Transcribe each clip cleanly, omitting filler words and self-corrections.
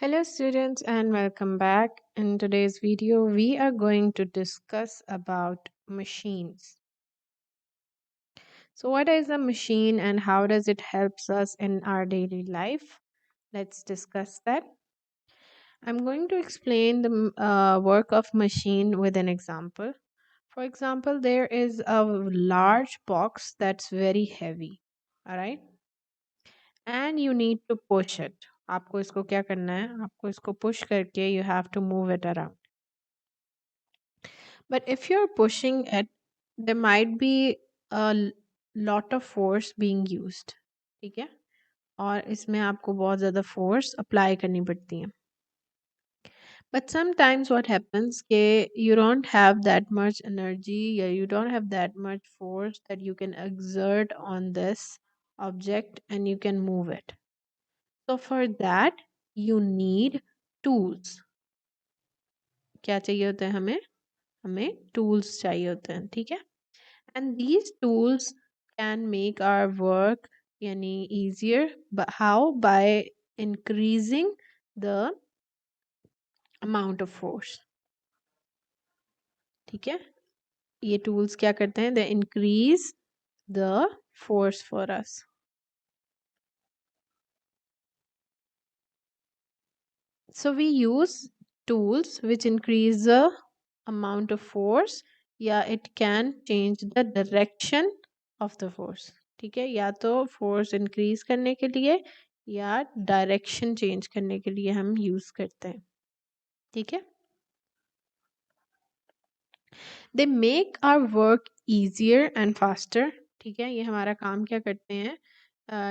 Hello students and welcome back. In today's video we are going to discuss about machines. So what is a machine and how does it helps us in our daily life? Let's discuss that. I'm going to explain the work of machine with an example. For example, there is a large box that's very heavy. All right? And you need to push it. आपको इसको क्या करना है? आपको इसको push करके you have to move it around. But if you're pushing it, there might be lot of force being used. ठीक है? और इसमें आपको बहुत ज़्यादा force apply करनी पड़ती है. But sometimes what happens कि you don't have that much energy or you don't have that much force that you can exert on this object and you can move it. So for that you need tools. क्या चाहिए होते हैं हमें? हमें tools चाहिए होते हैं. ठीक है? And these tools can make our work yani easier. But how? By increasing the amount of force. ठीक है? ये tools क्या करते हैं? They increase the force for us. So we use tools which increase the amount of force. या it can change the direction of the force. ठीक है? या तो force increase करने के लिए या डायरेक्शन चेंज करने के लिए हम यूज करते हैं. ठीक है? They make our work easier and faster. ठीक है? ये हमारा काम क्या करते हैं?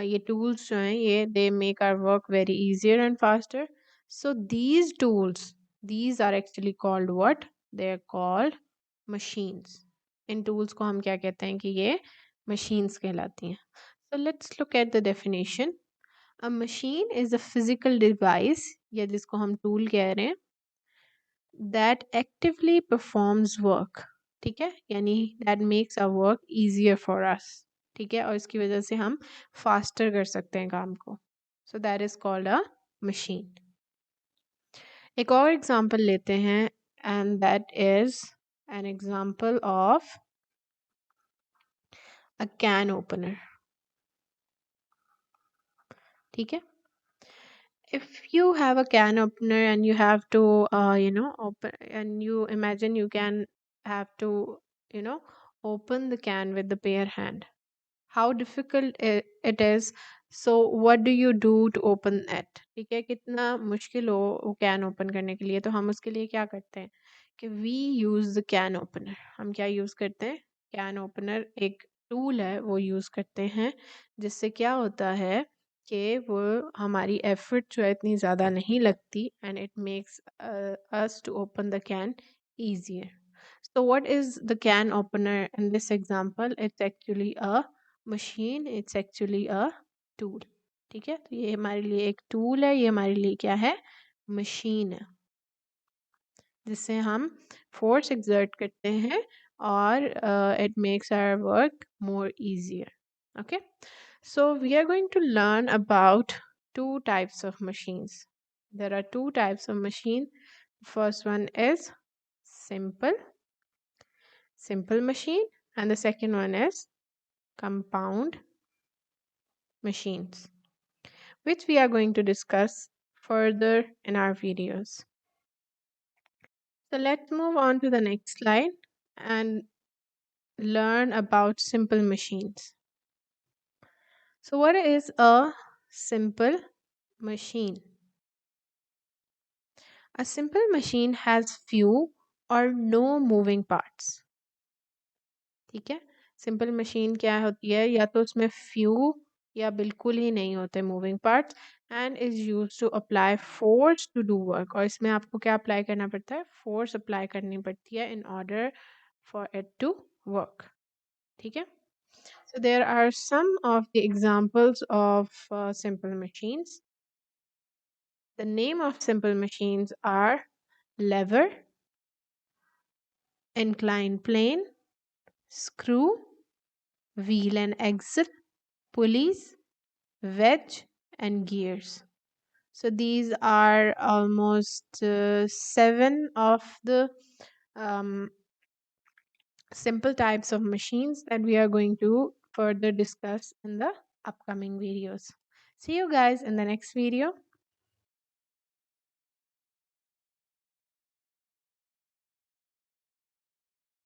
ये टूल्स जो हैं ये they make our work very easier and faster. So these are actually called what? They are called machines. इन टूल्स को हम क्या कहते हैं कि ये मशीन्स कहलाती हैं. So let's look at the definition. A machine is a physical device या जिसको हम टूल कह रहे हैं that actively performs work. ठीक है? यानी that makes our work easier for us. ठीक है? और इसकी वजह से हम faster कर सकते हैं काम को. So that is called a machine. एक और example लेते हैं and that is an example of a can opener. ठीक है? If you have a can opener and you have to open, and you imagine you can have to open the can with the bare hand, how difficult it is. So what do you do to open it? ठीक है? कितना मुश्किल हो वो can open करने के लिए, तो हम उसके लिए क्या करते हैं कि we use the can opener. हम क्या यूज़ करते हैं? कैन ओपनर एक टूल है, वो यूज़ करते हैं जिससे क्या होता है कि वो हमारी एफर्ट जो है इतनी ज़्यादा नहीं लगती and it makes us to open the can easier. So what is the can opener in this example? It's actually a machine. It's actually a tool. ठीक है? तो ये हमारे लिए एक टूल है, ये हमारे लिए क्या है? मशीन है जिससे हम फोर्स एक्सर्ट करते हैं और it makes our work more easier. Okay, so we are going to learn about two types of machines. There are two types of machine. First one is simple machine, and the second one is compound machines, which we are going to discuss further in our videos. So let's move on to the next slide and learn about simple machines. So what is a simple machine? A simple machine has few or no moving parts. ठीक है? Simple machine क्या होती है? या तो उसमें few या बिल्कुल ही नहीं होते moving parts and is use to apply force to do work. और इसमें आपको क्या अप्लाई करना पड़ता है? फोर्स अप्लाई करनी पड़ती है in order for it to work. ठीक है? So there are some of the examples of simple machines. The name of simple machines are lever, inclined plane, screw, wheel and axle, pulleys, wedge and gears. So these are almost seven of the um, simple types of machines that we are going to further discuss in the upcoming videos. See you guys in the next video.